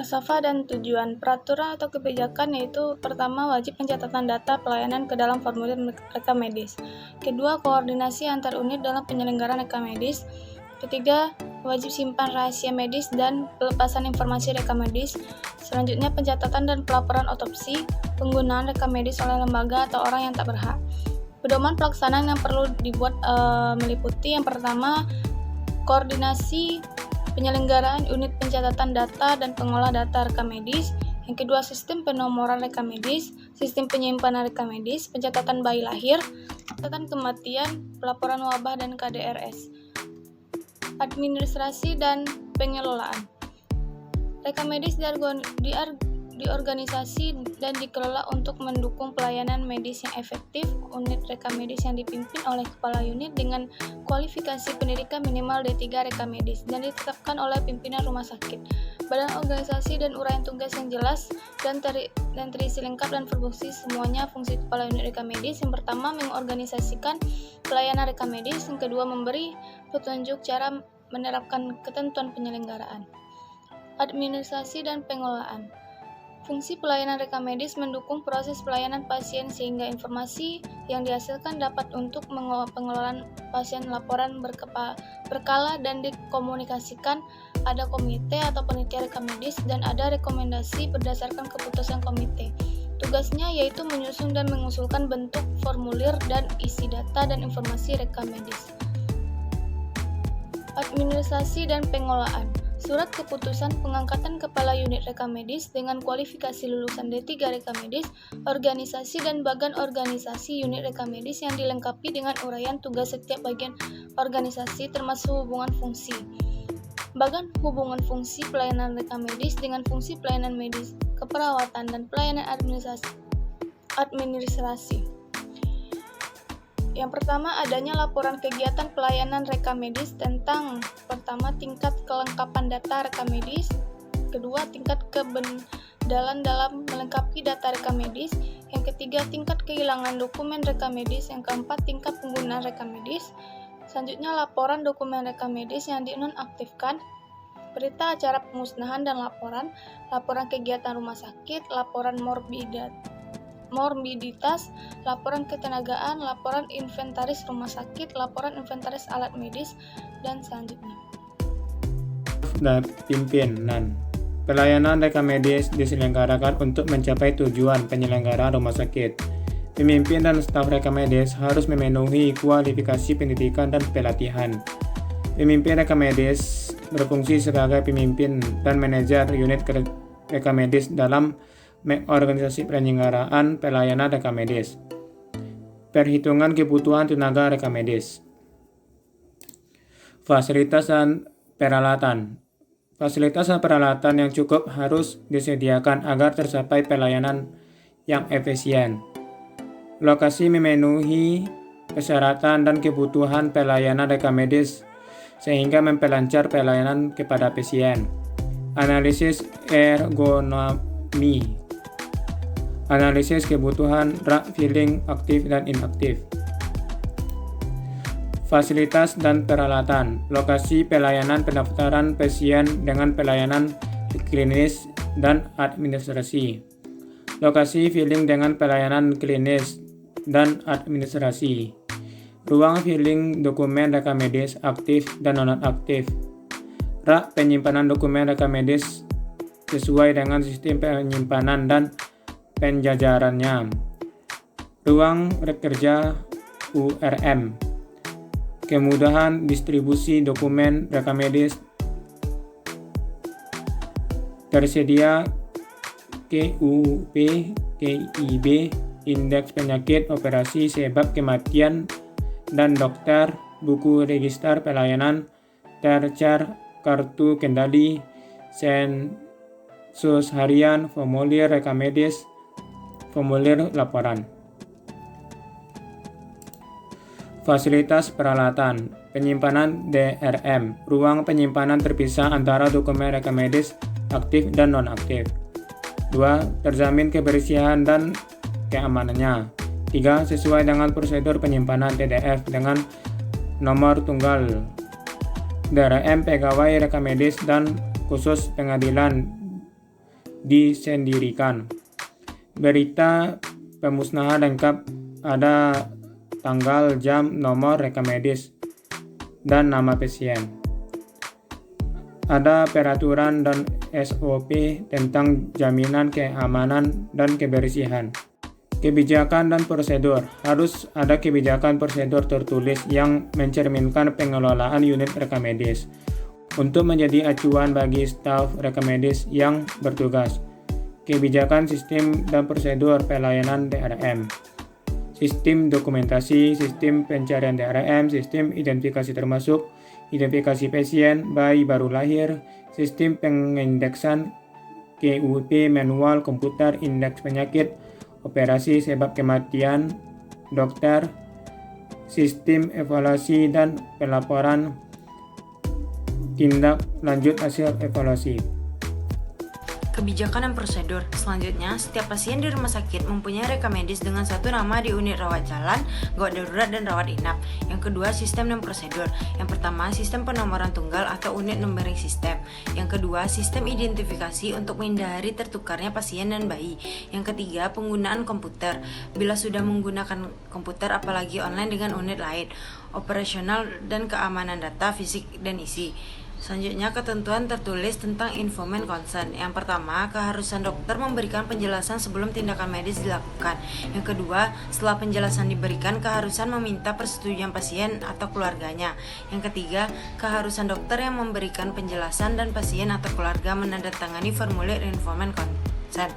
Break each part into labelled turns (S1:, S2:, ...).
S1: Falsafah dan tujuan peraturan atau kebijakan yaitu pertama, wajib pencatatan data pelayanan ke dalam formulir rekam medis. Kedua, koordinasi antar unit dalam penyelenggaraan rekam medis. Ketiga, wajib simpan rahasia medis dan pelepasan informasi rekam medis. Selanjutnya, pencatatan dan pelaporan otopsi, penggunaan rekam medis oleh lembaga atau orang yang tak berhak. Pedoman pelaksanaan yang perlu dibuat meliputi yang pertama, koordinasi penyelenggaraan unit pencatatan data dan pengolah data rekam medis. Yang kedua, sistem penomoran rekam medis, sistem penyimpanan rekam medis, pencatatan bayi lahir, catatan kematian, pelaporan wabah dan KDRS. Administrasi dan pengelolaan. Rekam medis diorganisasi dan dikelola untuk mendukung pelayanan medis yang efektif. Unit rekam medis yang dipimpin oleh kepala unit dengan kualifikasi pendidikan minimal D3 rekam medis dan ditetapkan oleh pimpinan rumah sakit. Badan organisasi dan uraian tugas yang jelas dan terisi lengkap dan berfungsi semuanya. Fungsi kepala unit rekam medis yang pertama, mengorganisasikan pelayanan rekam medis. Yang kedua, memberi petunjuk cara menerapkan ketentuan penyelenggaraan. Administrasi dan pengelolaan. Fungsi pelayanan rekam medis mendukung proses pelayanan pasien sehingga informasi yang dihasilkan dapat untuk pengelolaan pasien, laporan berkala dan dikomunikasikan. Ada komite atau panitia rekam medis dan ada rekomendasi berdasarkan keputusan komite. Tugasnya yaitu menyusun dan mengusulkan bentuk formulir dan isi data dan informasi rekam medis. Administrasi dan pengolahan. Surat keputusan pengangkatan kepala unit rekam medis dengan kualifikasi lulusan D3 rekam medis, organisasi dan bagan organisasi unit rekam medis yang dilengkapi dengan uraian tugas setiap bagian organisasi termasuk hubungan fungsi. Bagan hubungan fungsi pelayanan rekam medis dengan fungsi pelayanan medis, keperawatan dan pelayanan administrasi. Yang pertama, adanya laporan kegiatan pelayanan rekam medis tentang pertama, tingkat kelengkapan data rekam medis. Kedua, tingkat kebendalan dalam melengkapi data rekam medis. Yang ketiga, tingkat kehilangan dokumen rekam medis. Yang keempat, tingkat penggunaan rekam medis. Selanjutnya, laporan dokumen rekam medis yang dinonaktifkan. Berita acara pemusnahan dan laporan kegiatan rumah sakit, laporan morbiditas, laporan ketenagaan, laporan inventaris rumah sakit, laporan inventaris alat medis, dan selanjutnya.
S2: Dan pimpinan. Pelayanan rekam medis diselenggarakan untuk mencapai tujuan penyelenggaraan rumah sakit. Pemimpin dan staf rekam medis harus memenuhi kualifikasi pendidikan dan pelatihan. Pemimpin rekam medis berfungsi sebagai pemimpin dan manajer unit rekam medis dalam organisasi penyelenggaraan pelayanan rekam medis. Perhitungan kebutuhan tenaga rekam medis. Fasilitas dan peralatan. Fasilitas dan peralatan yang cukup harus disediakan agar tercapai pelayanan yang efisien. Lokasi memenuhi persyaratan dan kebutuhan pelayanan rekam medis sehingga memperlancar pelayanan kepada pasien. Analisis ergonomi. Analisis kebutuhan rak, filling, aktif dan inaktif. Fasilitas dan peralatan. Lokasi pelayanan pendaftaran pasien dengan pelayanan klinis dan administrasi. Lokasi filling dengan pelayanan klinis dan administrasi. Ruang filling dokumen rekam medis aktif dan non-aktif. Rak penyimpanan dokumen rekam medis sesuai dengan sistem penyimpanan dan penjajarannya. Ruang kerja URM. Kemudahan distribusi dokumen rekam medis. Tersedia KUP, KIB, indeks penyakit, operasi sebab kematian dan dokter, buku register pelayanan, tercar, kartu kendali, sensus harian, formulir rekam medis, formulir laporan. Fasilitas peralatan, penyimpanan DRM, ruang penyimpanan terpisah antara dokumen rekam medis aktif dan non-aktif. 2. Terjamin kebersihan dan keamanannya. 3. Sesuai dengan prosedur penyimpanan TDF dengan nomor tunggal DRM pegawai rekam medis dan khusus pengadilan disendirikan. Berita pemusnahan lengkap ada tanggal, jam, nomor rekam medis, dan nama pasien. Ada peraturan dan SOP tentang jaminan keamanan dan kebersihan. Kebijakan dan prosedur. Harus ada kebijakan prosedur tertulis yang mencerminkan pengelolaan unit rekam medis untuk menjadi acuan bagi staf rekam medis yang bertugas. Kebijakan sistem dan prosedur pelayanan DRM. Sistem dokumentasi, sistem pencarian DRM, sistem identifikasi termasuk identifikasi pasien, bayi baru lahir, sistem pengindeksan KUP, manual komputer, indeks penyakit, operasi sebab kematian dokter, sistem evaluasi dan pelaporan tindak lanjut hasil evaluasi.
S3: Kebijakan dan prosedur. Selanjutnya, setiap pasien di rumah sakit mempunyai rekam medis dengan satu nama di unit rawat jalan, gawat darurat, dan rawat inap. Yang kedua, sistem dan prosedur. Yang pertama, sistem penomoran tunggal atau unit numbering system. Yang kedua, sistem identifikasi untuk menghindari tertukarnya pasien dan bayi. Yang ketiga, penggunaan komputer. Bila sudah menggunakan komputer, apalagi online dengan unit lain, operasional dan keamanan data fisik dan isi. Selanjutnya, ketentuan tertulis tentang informed consent. Yang pertama, keharusan dokter memberikan penjelasan sebelum tindakan medis dilakukan. Yang kedua, setelah penjelasan diberikan, keharusan meminta persetujuan pasien atau keluarganya. Yang ketiga, keharusan dokter yang memberikan penjelasan dan pasien atau keluarga menandatangani formulir informed consent.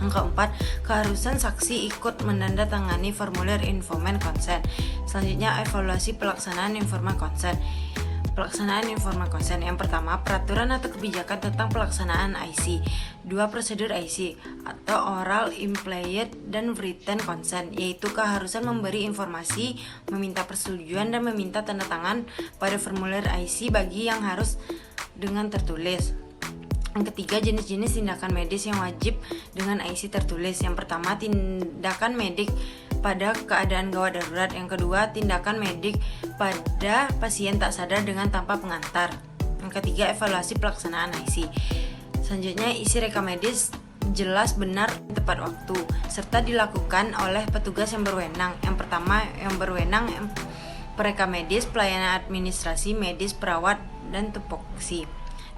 S3: Yang keempat, keharusan saksi ikut menandatangani formulir informed consent. Selanjutnya, evaluasi pelaksanaan informed consent. Pelaksanaan informed consent. Yang pertama, peraturan atau kebijakan tentang pelaksanaan IC. Dua, prosedur IC atau oral, implied, dan written consent, yaitu keharusan memberi informasi, meminta persetujuan, dan meminta tanda tangan pada formulir IC bagi yang harus dengan tertulis. Yang ketiga, jenis-jenis tindakan medis yang wajib dengan IC tertulis. Yang pertama, tindakan medik pada keadaan gawat darurat. Yang kedua, tindakan medik pada pasien tak sadar dengan tanpa pengantar. Yang ketiga, evaluasi pelaksanaan IC. Selanjutnya, isi rekam medis jelas, benar, tepat waktu, serta dilakukan oleh petugas yang berwenang. Yang pertama, yang berwenang perekam medis, pelayanan administrasi medis, perawat, dan tupoksi.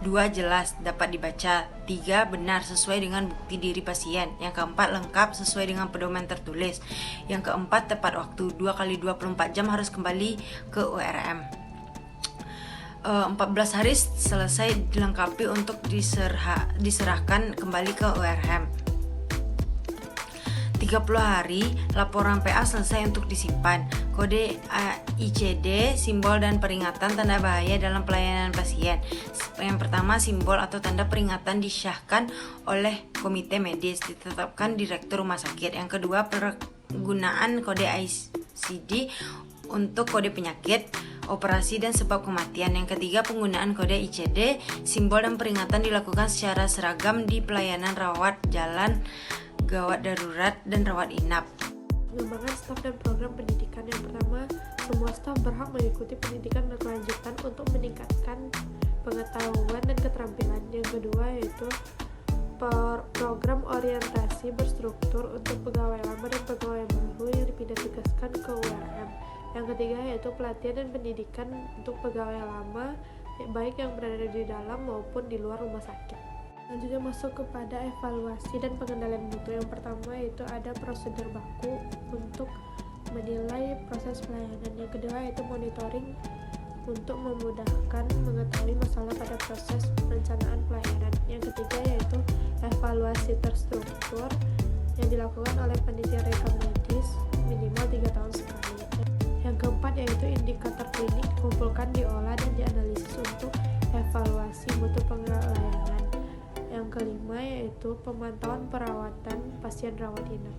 S3: 2, jelas, dapat dibaca. 3, benar, sesuai dengan bukti diri pasien. Yang keempat, lengkap, sesuai dengan pedoman tertulis. Yang keempat, tepat waktu, 2 kali 24 jam harus kembali ke URM. 14 hari selesai dilengkapi untuk diserahkan kembali ke URM. 30 hari laporan PA selesai untuk disimpan. Kode ICD, simbol dan peringatan tanda bahaya dalam pelayanan pasien. Yang pertama, simbol atau tanda peringatan disahkan oleh komite medis, ditetapkan direktur rumah sakit. Yang kedua, penggunaan kode ICD untuk kode penyakit, operasi, dan sebab kematian. Yang ketiga, penggunaan kode ICD, simbol dan peringatan dilakukan secara seragam di pelayanan rawat jalan, gawat darurat, dan rawat inap.
S4: Pengembangan staf dan program pendidikan. Yang pertama, semua staf berhak mengikuti pendidikan berkelanjutan untuk meningkatkan pengetahuan dan keterampilan. Yang kedua yaitu program orientasi berstruktur untuk pegawai lama dan pegawai baru yang dipindah tugaskan ke URM. Yang ketiga yaitu pelatihan dan pendidikan untuk pegawai lama, baik yang berada di dalam maupun di luar rumah sakit. Selanjutnya masuk kepada evaluasi dan pengendalian mutu. Yang pertama yaitu ada prosedur baku untuk menilai proses pelayanan. Yang kedua yaitu monitoring untuk memudahkan mengetahui masalah pada proses perencanaan pelayanan. Yang ketiga yaitu evaluasi terstruktur yang dilakukan oleh panitia rekam medis minimal 3 tahun sekali. Yang keempat yaitu indikator klinik dikumpulkan, diolah, dan dianalisis untuk evaluasi mutu pelayanan. Yang kelima yaitu pemantauan perawatan pasien rawat inap.